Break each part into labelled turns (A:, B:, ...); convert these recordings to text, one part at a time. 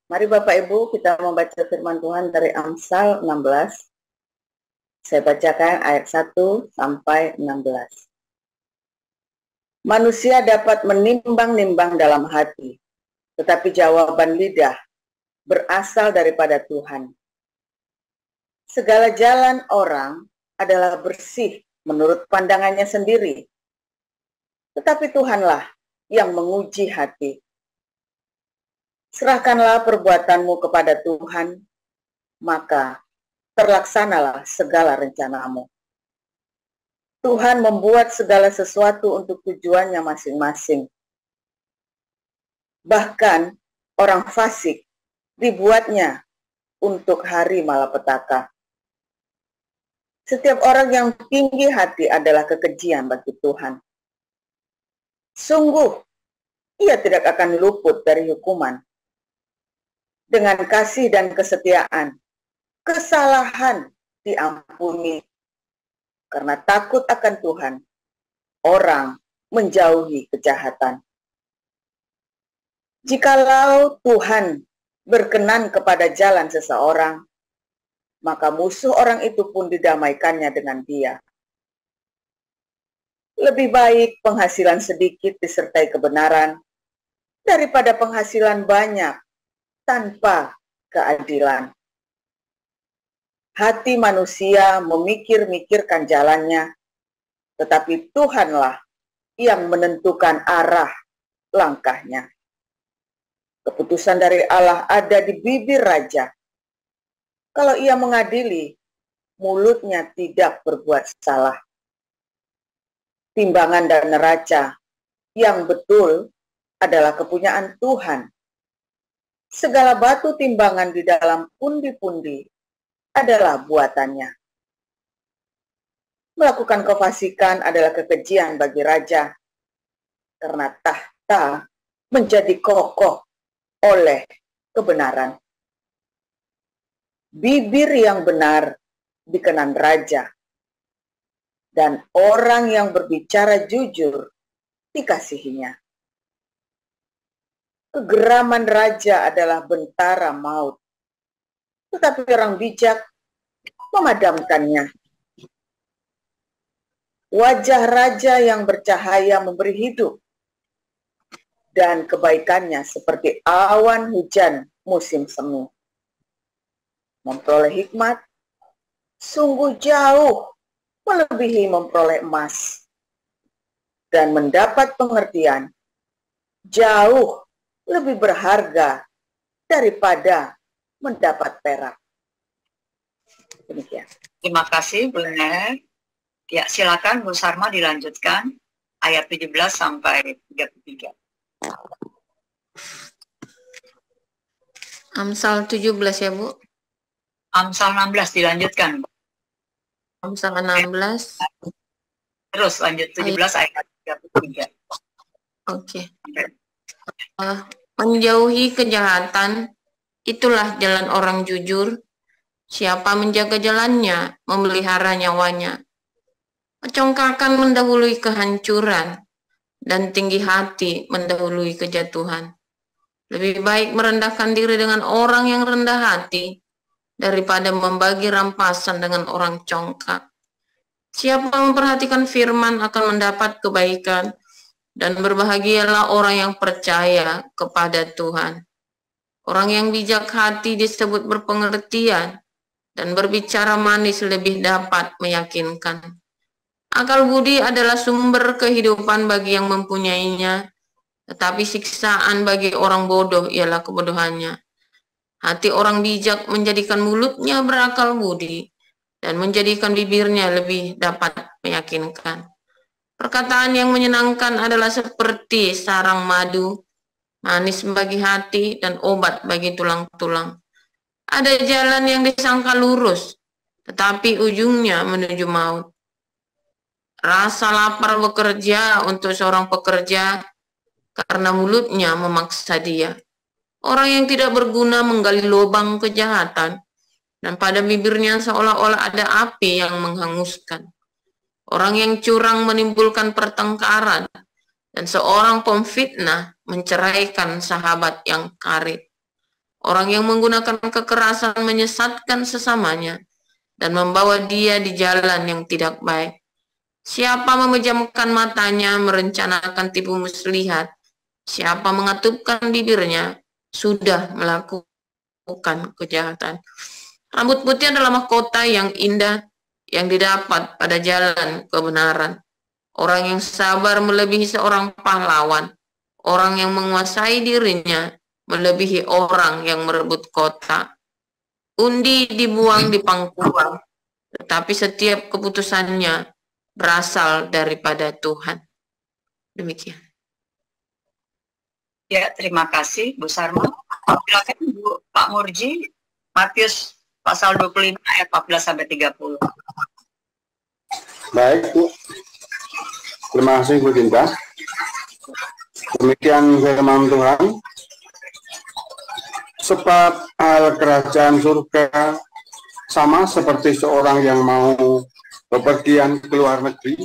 A: Mari Bapak Ibu kita membaca firman Tuhan dari Amsal 16. Saya bacakan ayat 1 sampai 16. Manusia dapat menimbang-nimbang dalam hati, tetapi jawaban lidah berasal daripada Tuhan. Segala jalan orang adalah bersih menurut pandangannya sendiri, tetapi Tuhanlah yang menguji hati. Serahkanlah perbuatanmu kepada Tuhan, maka terlaksanalah segala rencanamu. Tuhan membuat segala sesuatu untuk tujuannya masing-masing. Bahkan orang fasik dibuatnya untuk hari malapetaka. Setiap orang yang tinggi hati adalah kekejian bagi Tuhan. Sungguh, ia tidak akan luput dari hukuman. Dengan kasih dan kesetiaan, kesalahan diampuni. Karena takut akan Tuhan, orang menjauhi kejahatan. Jikalau Tuhan berkenan kepada jalan seseorang, maka musuh orang itu pun didamaikannya dengan dia. Lebih baik penghasilan sedikit disertai kebenaran daripada penghasilan banyak tanpa keadilan. Hati manusia memikir-mikirkan jalannya, tetapi Tuhanlah yang menentukan arah langkahnya. Keputusan dari Allah ada di bibir raja. Kalau ia mengadili, mulutnya tidak berbuat salah. Timbangan dan neraca yang betul adalah kepunyaan Tuhan. Segala batu timbangan di dalam pundi-pundi adalah buatannya. Melakukan kefasikan adalah kekejian bagi raja, karena tahta menjadi kokoh oleh kebenaran. Bibir yang benar dikenan raja, dan orang yang berbicara jujur dikasihinya. Kegeraman raja adalah bentara maut, tetapi orang bijak memadamkannya. Wajah raja yang bercahaya memberi hidup, dan kebaikannya seperti awan hujan musim semi. Memperoleh hikmat sungguh jauh melebihi memperoleh emas, dan mendapat pengertian jauh lebih berharga daripada mendapat perak. Demikian.
B: Terima kasih, Bu Nenek. Ya, silakan Bu Sarma dilanjutkan ayat 17 sampai 33.
C: Amsal 17 ya, Bu?
B: Amsal 16 dilanjutkan.
C: Amsal 16.
B: Terus lanjut 17 ayat 33.
C: Oke. Menjauhi kejahatan, itulah jalan orang jujur. Siapa menjaga jalannya, memelihara nyawanya. Kecongkakan mendahului kehancuran, dan tinggi hati mendahului kejatuhan. Lebih baik merendahkan diri dengan orang yang rendah hati, daripada membagi rampasan dengan orang congkak. Siapa memperhatikan firman akan mendapat kebaikan, dan berbahagialah orang yang percaya kepada Tuhan. Orang yang bijak hati disebut berpengertian, dan berbicara manis lebih dapat meyakinkan. Akal budi adalah sumber kehidupan bagi yang mempunyainya, tetapi siksaan bagi orang bodoh ialah kebodohannya. Hati orang bijak menjadikan mulutnya berakal budi, dan menjadikan bibirnya lebih dapat meyakinkan. Perkataan yang menyenangkan adalah seperti sarang madu, manis bagi hati dan obat bagi tulang-tulang. Ada jalan yang disangka lurus, tetapi ujungnya menuju maut. Rasa lapar bekerja untuk seorang pekerja, karena mulutnya memaksa dia. Orang yang tidak berguna menggali lubang kejahatan, dan pada bibirnya seolah-olah ada api yang menghanguskan. Orang yang curang menimbulkan pertengkaran, dan seorang pemfitnah menceraikan sahabat yang karib. Orang yang menggunakan kekerasan menyesatkan sesamanya dan membawa dia di jalan yang tidak baik. Siapa memejamkan matanya merencanakan tipu muslihat. Siapa mengatupkan bibirnya sudah melakukan kejahatan. Rambut putih adalah mahkota yang indah yang didapat pada jalan kebenaran. Orang yang sabar melebihi seorang pahlawan. Orang yang menguasai dirinya melebihi orang yang merebut kota. Undi dibuang di pangkuan, tetapi setiap keputusannya berasal daripada Tuhan. Demikian.
B: Ya, terima kasih Bu Sarma. Silakan Bu Pak Murji, Matius pasal 25 ayat 14 sampai 30.
D: Baik, Bu. Terima kasih, Bu Dinda. Demikian firman Tuhan. Sebab hal kerajaan surga sama seperti seorang yang mau bepergian ke luar negeri,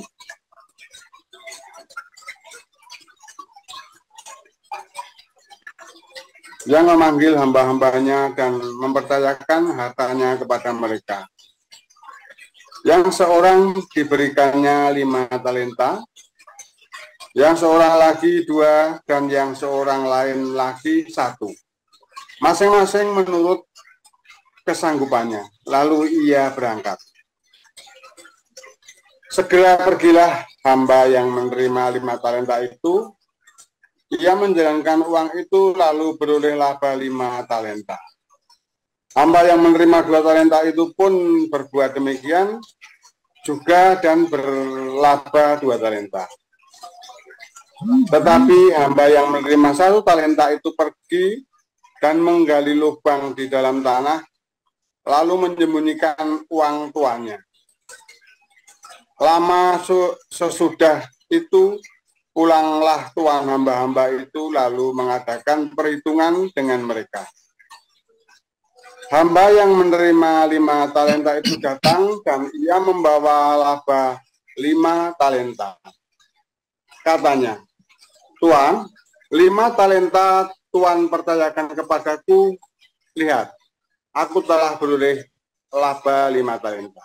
D: yang memanggil hamba-hambanya dan mempercayakan hartanya kepada mereka. Yang seorang diberikannya 5 talenta, yang seorang lagi 2, dan yang seorang lain lagi 1. Masing-masing menurut kesanggupannya. Lalu ia berangkat. Segera pergilah hamba yang menerima 5 talenta itu. Ia menjalankan uang itu lalu beroleh laba 5 talenta. Hamba yang menerima 2 talenta itu pun berbuat demikian juga dan berlaba 2 talenta. Tetapi hamba yang menerima 1 talenta itu pergi dan menggali lubang di dalam tanah, lalu menyembunyikan uang tuannya. Lama sesudah itu, pulanglah tuan hamba-hamba itu lalu mengadakan perhitungan dengan mereka. Hamba yang menerima 5 talenta itu datang dan ia membawa laba 5 talenta. Katanya, Tuan, 5 talenta Tuan percayakan kepadaku, lihat, aku telah beroleh laba 5 talenta.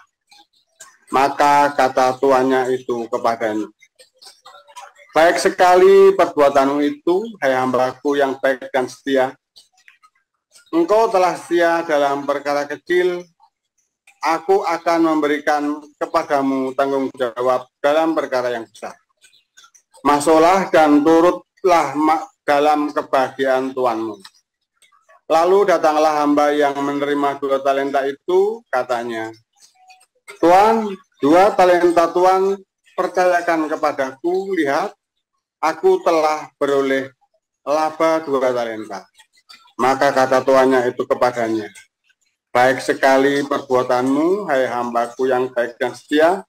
D: Maka kata tuannya itu kepadanya, baik sekali perbuatanmu itu, hai hambaku yang baik dan setia. Engkau telah setia dalam perkara kecil, aku akan memberikan kepadamu tanggung jawab dalam perkara yang besar. Masuklah dan turutlah dalam kebahagiaan Tuanmu. Lalu datanglah hamba yang menerima 2 talenta itu, katanya, Tuan, 2 talenta Tuan percayakan kepadaku, lihat, aku telah beroleh laba 2 talenta. Maka kata tuannya itu kepadanya, baik sekali perbuatanmu, hai hambaku yang baik dan setia.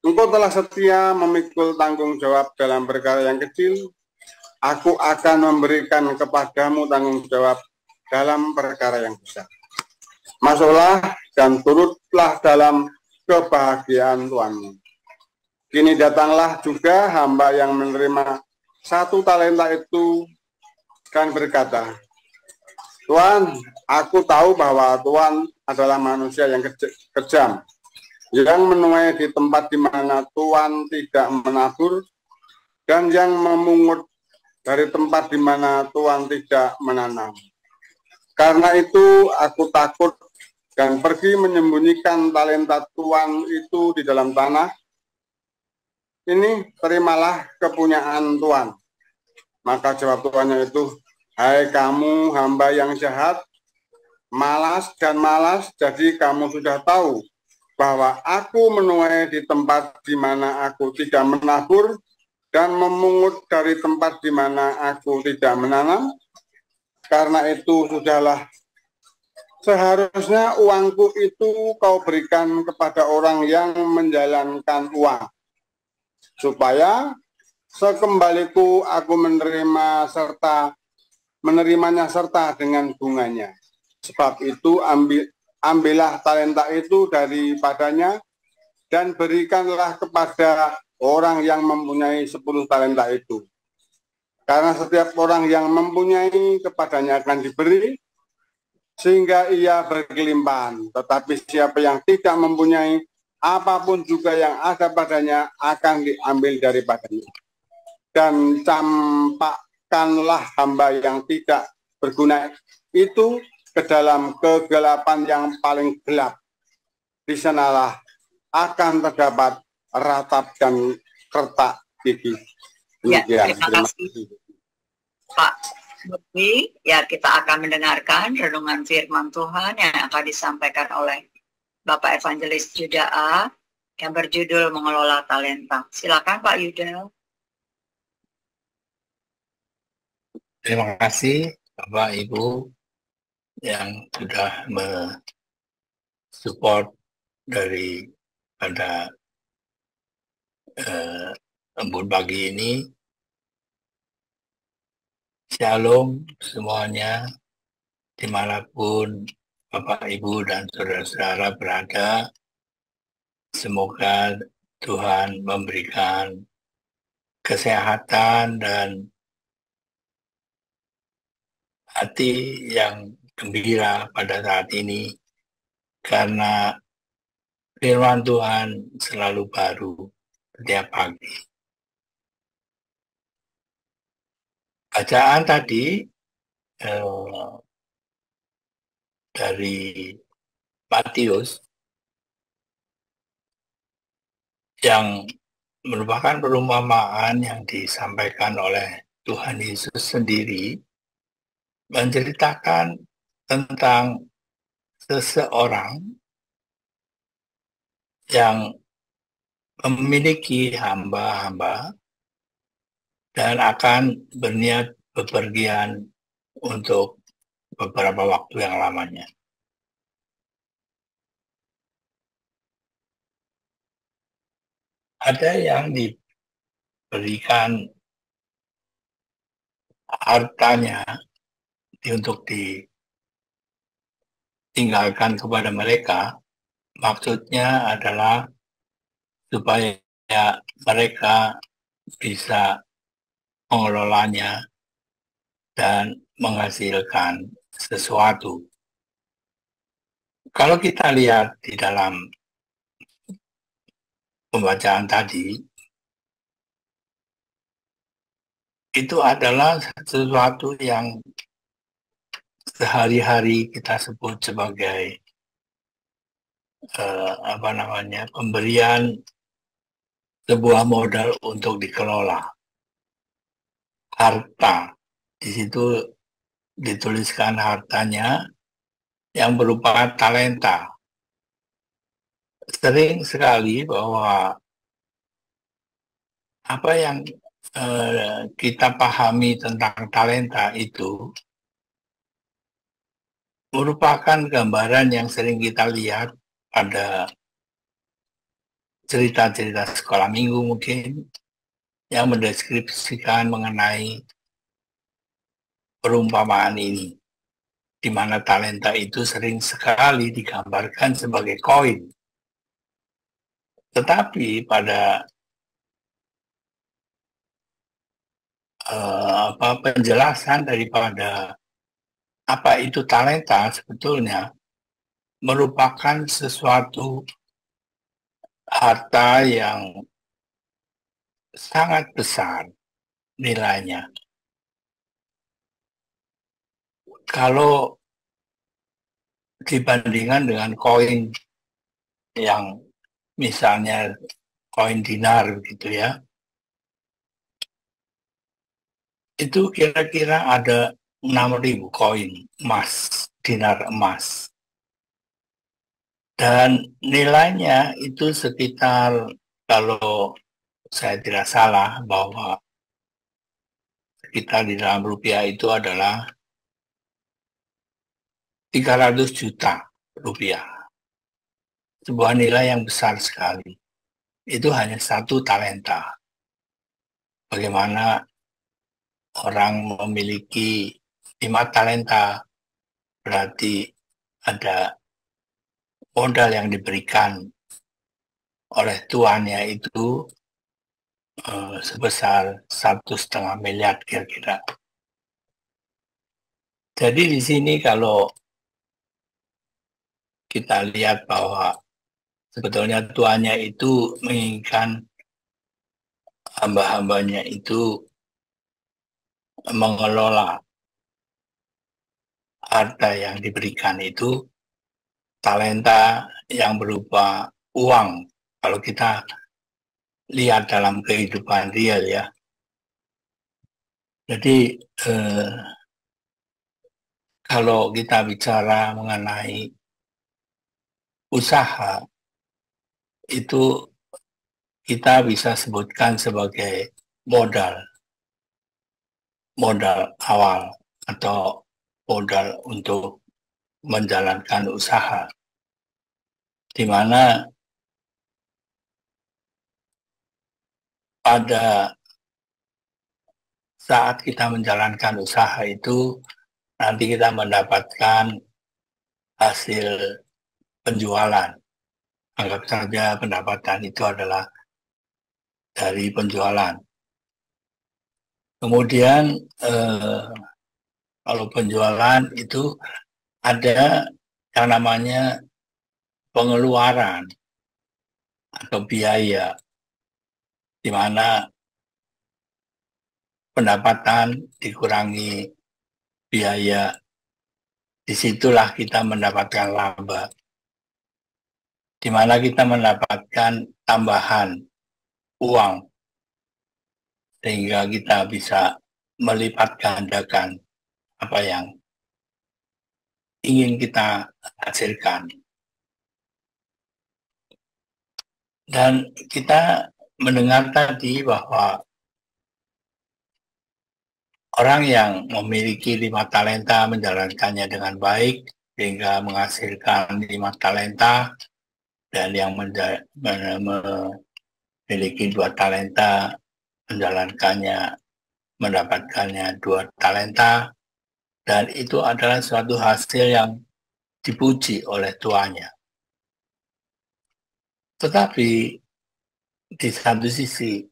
D: Engkau telah setia memikul tanggung jawab dalam perkara yang kecil, aku akan memberikan kepadamu tanggung jawab dalam perkara yang besar. Masuklah dan turutlah dalam kebahagiaan Tuanmu. Kini datanglah juga hamba yang menerima 1 talenta itu dan berkata, Tuan, aku tahu bahwa Tuan adalah manusia yang kejam, yang menuai di tempat di mana Tuan tidak menabur, dan yang memungut dari tempat di mana Tuan tidak menanam. Karena itu aku takut dan pergi menyembunyikan talenta Tuan itu di dalam tanah. Ini terimalah kepunyaan Tuan. Maka jawab tuannya itu, hai kamu hamba yang jahat, malas dan malas, jadi kamu sudah tahu bahwa aku menuai di tempat di mana aku tidak menabur dan memungut dari tempat di mana aku tidak menanam. Karena itu sudahlah, seharusnya uangku itu kau berikan kepada orang yang menjalankan uang, supaya sekembaliku aku menerimanya serta dengan bunganya. Sebab itu ambillah talenta itu daripadanya dan berikanlah kepada orang yang mempunyai 10 talenta itu. Karena setiap orang yang mempunyai kepadanya akan diberi, sehingga ia berkelimpahan. Tetapi siapa yang tidak mempunyai, apapun juga yang ada padanya akan diambil daripadanya. Dan campakkanlah hamba yang tidak berguna itu ke dalam kegelapan yang paling gelap. Di sanalah akan terdapat ratap dan kertak gigi.
B: Ya, terima kasih Pak Bobi. Ya, kita akan mendengarkan renungan firman Tuhan yang akan disampaikan oleh Bapak Evangelis Yuda A. yang berjudul Mengelola Talenta. Silakan Pak Yuda.
E: Terima kasih Bapak Ibu yang sudah mensupport dari pada embun pagi ini. Shalom semuanya, dimanapun Bapak Ibu dan saudara-saudara berada. Semoga Tuhan memberikan kesehatan dan hati yang gembira pada saat ini, karena firman Tuhan selalu baru setiap pagi. Bacaan tadi dari Matius yang merupakan perumpamaan yang disampaikan oleh Tuhan Yesus sendiri, menceritakan tentang seseorang yang memiliki hamba-hamba dan akan berniat bepergian untuk beberapa waktu yang lamanya. Ada yang diberikan hartanya untuk ditinggalkan kepada mereka, maksudnya adalah supaya mereka bisa mengelolanya dan menghasilkan sesuatu. Kalau kita lihat di dalam pembacaan tadi, itu adalah sesuatu yang sehari-hari kita sebut sebagai pemberian sebuah modal untuk dikelola. Harta, di situ dituliskan hartanya yang berupa talenta. Sering sekali bahwa apa yang kita pahami tentang talenta itu merupakan gambaran yang sering kita lihat pada cerita-cerita sekolah minggu mungkin, yang mendeskripsikan mengenai perumpamaan ini, di mana talenta itu sering sekali digambarkan sebagai koin. Tetapi pada penjelasan daripada apa itu talenta sebetulnya merupakan sesuatu harta yang sangat besar nilainya. Kalau dibandingkan dengan koin yang misalnya koin dinar gitu ya, itu kira-kira ada 6.000 koin emas, dinar emas. Dan nilainya itu sekitar, kalau saya tidak salah, bahwa sekitar di dalam rupiah itu adalah 300 juta rupiah. Sebuah nilai yang besar sekali. Itu hanya satu talenta. Bagaimana orang memiliki 5 talenta, berarti ada modal yang diberikan oleh tuannya itu sebesar 1,5 miliar kira-kira. Jadi di sini kalau kita lihat bahwa sebetulnya tuannya itu menginginkan hamba-hambanya itu mengelola harta yang diberikan itu, talenta yang berupa uang. Kalau kita lihat dalam kehidupan real ya. Jadi kalau kita bicara mengenai usaha, itu kita bisa sebutkan sebagai modal awal atau modal untuk menjalankan usaha, di mana pada saat kita menjalankan usaha itu nanti kita mendapatkan hasil penjualan. Anggap saja pendapatan itu adalah dari penjualan. Kemudian kalau penjualan itu ada yang namanya pengeluaran atau biaya, di mana pendapatan dikurangi biaya, disitulah kita mendapatkan laba, di mana kita mendapatkan tambahan uang, sehingga kita bisa melipat gandakan apa yang ingin kita hasilkan. Dan kita mendengar tadi bahwa orang yang memiliki 5 talenta menjalankannya dengan baik sehingga menghasilkan 5 talenta, dan yang memiliki 2 talenta menjalankannya mendapatkannya 2 talenta, dan itu adalah suatu hasil yang dipuji oleh tuannya. Tetapi di satu sisi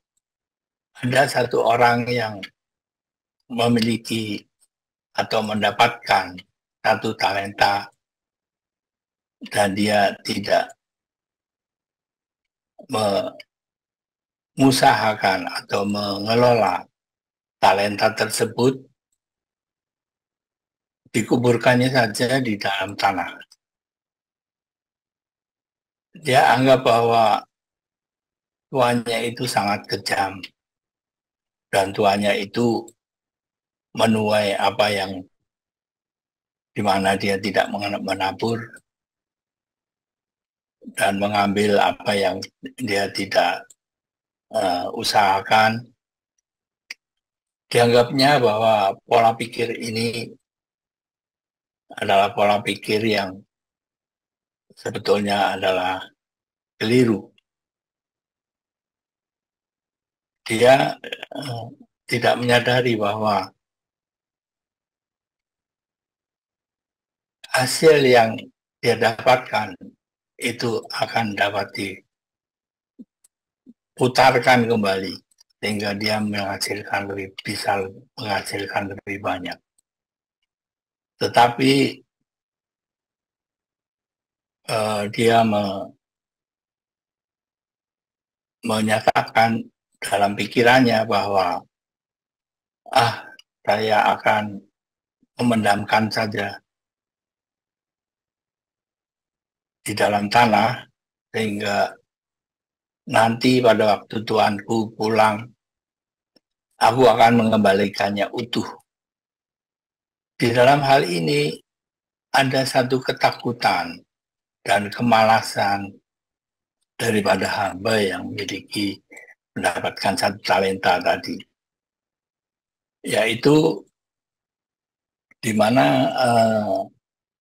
E: ada satu orang yang memiliki atau mendapatkan 1 talenta dan dia tidak mengusahakan atau mengelola talenta tersebut, dikuburkannya saja di dalam tanah. Dia anggap bahwa tuannya itu sangat kejam dan tuannya itu menuai apa yang di mana dia tidak menabur dan mengambil apa yang dia tidak usahakan. Dianggapnya bahwa pola pikir ini adalah pola pikir yang sebetulnya adalah keliru. Dia tidak menyadari bahwa hasil yang dia dapatkan itu akan dapat diputarkan kembali sehingga dia bisa menghasilkan lebih banyak. Tetapi dia menyatakan dalam pikirannya bahwa saya akan memendamkan saja di dalam tanah sehingga nanti pada waktu tuanku pulang aku akan mengembalikannya utuh. Di dalam hal ini ada satu ketakutan dan kemalasan daripada hamba yang memiliki mendapatkan 1 talenta tadi, yaitu di mana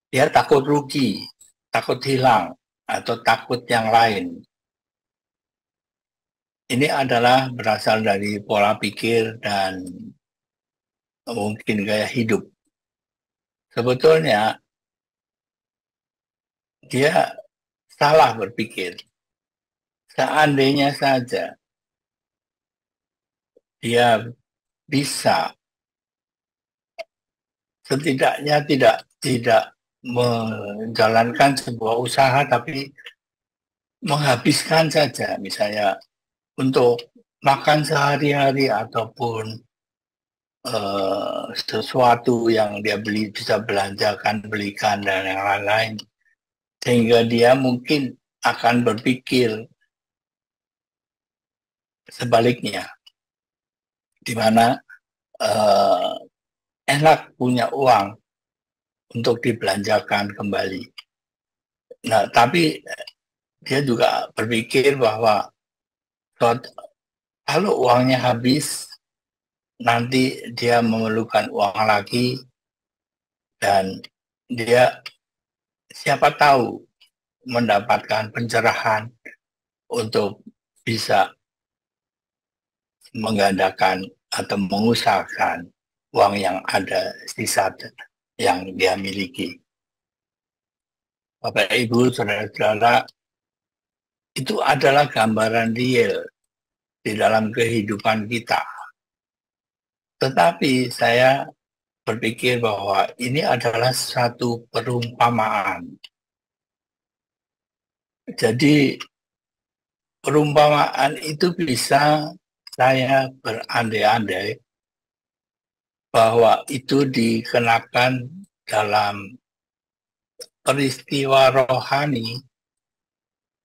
E: dia takut rugi, takut hilang, atau takut yang lain. Ini adalah berasal dari pola pikir dan mungkin gaya hidup. Sebetulnya dia salah berpikir. Seandainya saja dia bisa setidaknya tidak menjalankan sebuah usaha tapi menghabiskan saja, misalnya untuk makan sehari-hari ataupun sesuatu yang dia beli, bisa belanjakan, belikan, dan yang lain-lain, sehingga dia mungkin akan berpikir sebaliknya, di mana enak punya uang untuk dibelanjakan kembali. Nah, tapi dia juga berpikir bahwa kalau uangnya habis, nanti dia memerlukan uang lagi, dan dia siapa tahu mendapatkan pencerahan untuk bisa menggandakan atau mengusahakan uang yang ada sisa yang dia miliki. Bapak, Ibu, Saudara-saudara, itu adalah gambaran real di dalam kehidupan kita. Tetapi saya berpikir bahwa ini adalah satu perumpamaan. Jadi perumpamaan itu bisa saya berandai-andai bahwa itu dikenakan dalam peristiwa rohani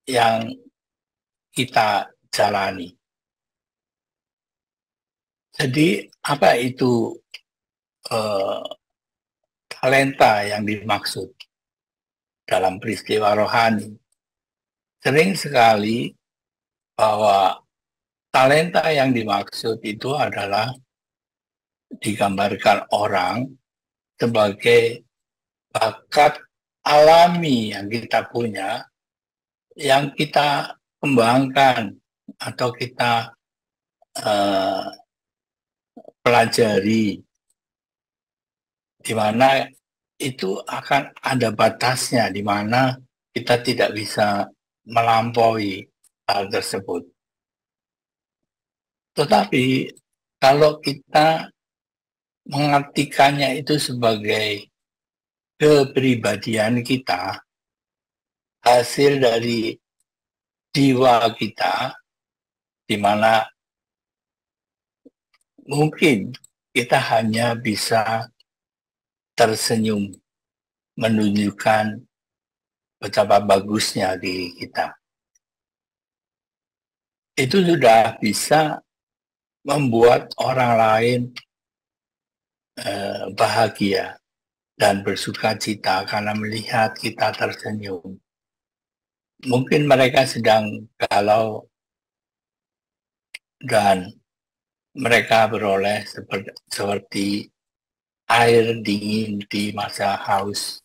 E: yang kita jalani. Jadi apa itu talenta yang dimaksud dalam peristiwa rohani? Sering sekali bahwa talenta yang dimaksud itu adalah digambarkan orang sebagai bakat alami yang kita punya, yang kita kembangkan atau kita pelajari, di mana itu akan ada batasnya, di mana kita tidak bisa melampaui hal tersebut. Tetapi kalau kita mengartikannya itu sebagai kepribadian kita, hasil dari jiwa kita, di mana mungkin kita hanya bisa tersenyum menunjukkan betapa bagusnya diri kita. Itu sudah bisa membuat orang lain bahagia dan bersuka cita karena melihat kita tersenyum. Mungkin mereka sedang galau dan mereka beroleh seperti air dingin di masa haus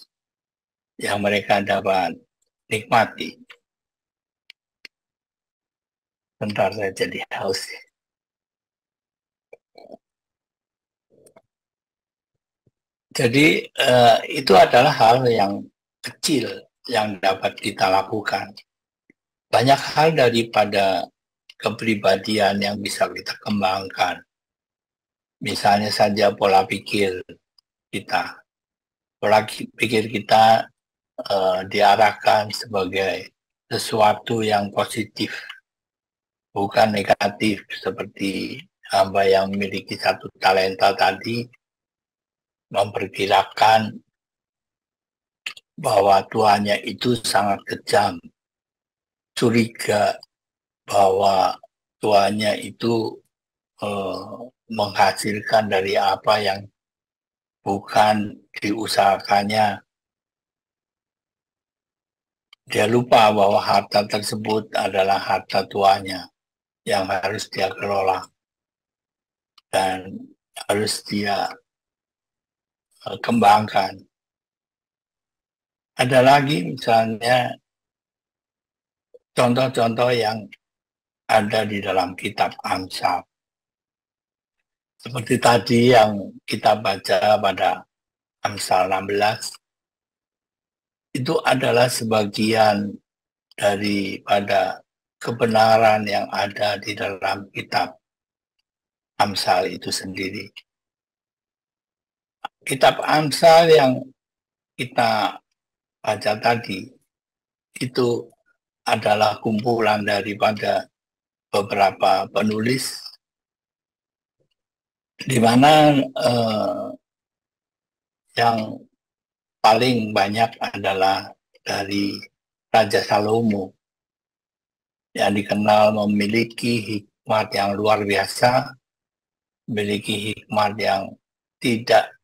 E: yang mereka dapat nikmati. Bentar, saya jadi haus. Jadi itu adalah hal yang kecil yang dapat kita lakukan. Banyak hal daripada kepribadian yang bisa kita kembangkan. Misalnya saja pola pikir kita. Pola pikir kita diarahkan sebagai sesuatu yang positif, bukan negatif, seperti hamba yang memiliki satu talenta tadi memperkirakan bahwa tuannya itu sangat kejam, curiga bahwa tuannya itu menghasilkan dari apa yang bukan diusahakannya. Dia lupa bahwa harta tersebut adalah harta tuannya yang harus dia kelola dan harus dia kembangkan. Ada lagi misalnya contoh-contoh yang ada di dalam kitab Amsal. Seperti tadi yang kita baca pada Amsal 16, itu adalah sebagian daripada kebenaran yang ada di dalam kitab Amsal itu sendiri. Kitab Amsal yang kita baca tadi itu adalah kumpulan daripada beberapa penulis, di mana yang paling banyak adalah dari Raja Salomo yang dikenal memiliki hikmat yang luar biasa, memiliki hikmat yang tidak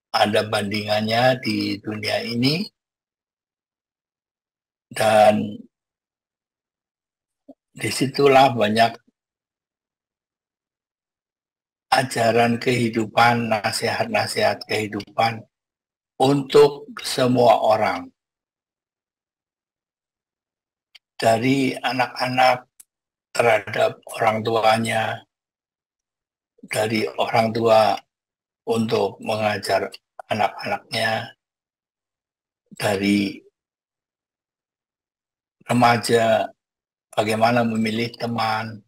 E: ada bandingannya di dunia ini, dan disitulah banyak ajaran kehidupan, nasihat-nasihat kehidupan untuk semua orang. Dari anak-anak terhadap orang tuanya, dari orang tua untuk mengajar anak-anaknya, dari remaja bagaimana memilih teman,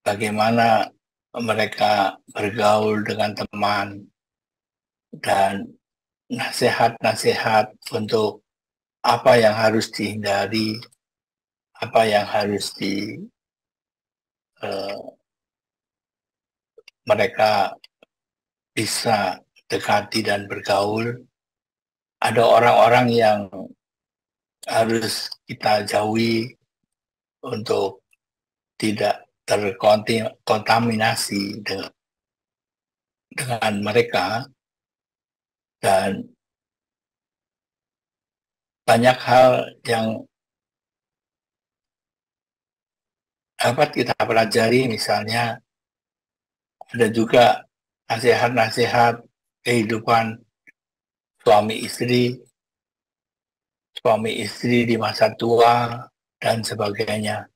E: bagaimana mereka bergaul dengan teman, dan nasihat-nasihat untuk apa yang harus dihindari, apa yang harus mereka bisa dekati dan bergaul. Ada orang-orang yang harus kita jauhi untuk tidak terkontaminasi dengan mereka, dan banyak hal yang dapat kita pelajari. Misalnya ada juga nasihat-nasihat kehidupan suami istri di masa tua, dan sebagainya.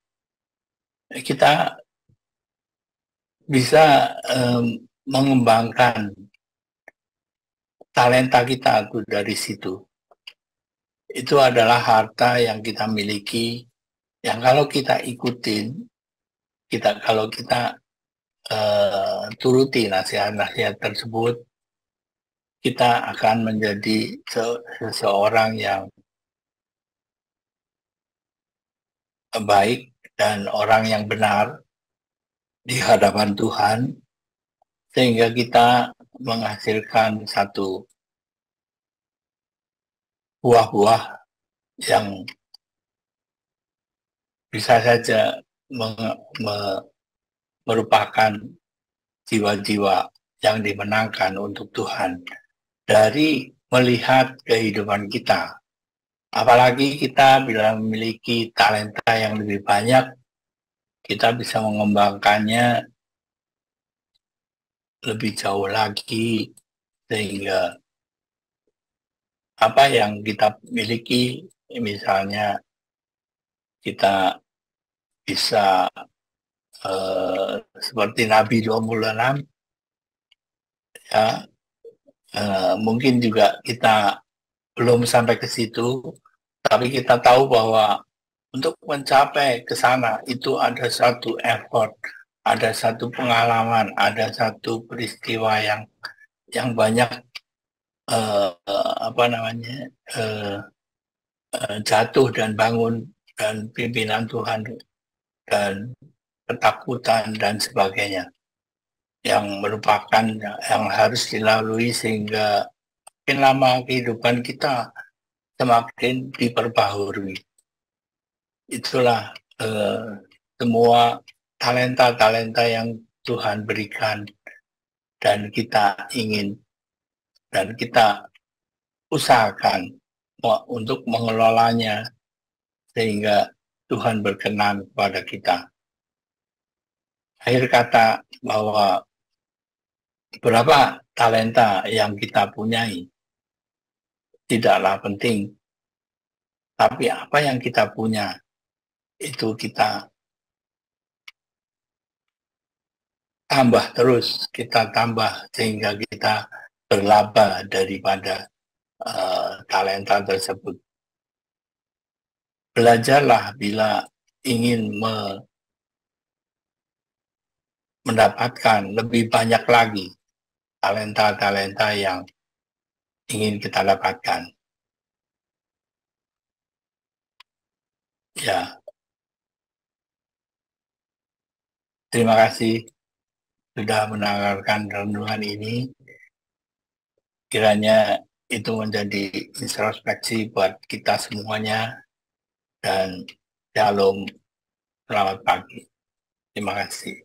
E: Kita bisa mengembangkan talenta kita dari situ. Itu adalah harta yang kita miliki, yang kalau kita ikutin, kalau kita turuti nasihat-nasihat tersebut, kita akan menjadi seseorang yang baik dan orang yang benar di hadapan Tuhan, sehingga kita menghasilkan satu buah-buah yang bisa saja merupakan jiwa-jiwa yang dimenangkan untuk Tuhan dari melihat kehidupan kita. Apalagi kita bila memiliki talenta yang lebih banyak, kita bisa mengembangkannya lebih jauh lagi, sehingga apa yang kita miliki, misalnya kita bisa seperti Nabi 26, ya, mungkin juga kita belum sampai ke situ, tapi kita tahu bahwa untuk mencapai ke sana itu ada satu effort, ada satu pengalaman, ada satu peristiwa yang banyak jatuh dan bangun, dan pimpinan Tuhan dan ketakutan dan sebagainya, yang merupakan yang harus dilalui, sehingga makin lama kehidupan kita semakin diperbaharui. Itulah semua talenta-talenta yang Tuhan berikan, dan kita ingin dan kita usahakan untuk mengelolanya, sehingga Tuhan berkenan kepada kita. Akhir kata, bahwa berapa talenta yang kita punyai tidaklah penting, tapi apa yang kita punya itu kita tambah terus, kita tambah sehingga kita berlaba daripada talenta tersebut. Belajarlah bila ingin mendapatkan lebih banyak lagi talenta-talenta yang ingin kita dapatkan. Ya, terima kasih sudah mendengarkan renungan ini. Kiranya itu menjadi introspeksi buat kita semuanya. Dan shalom, selamat pagi. Terima kasih.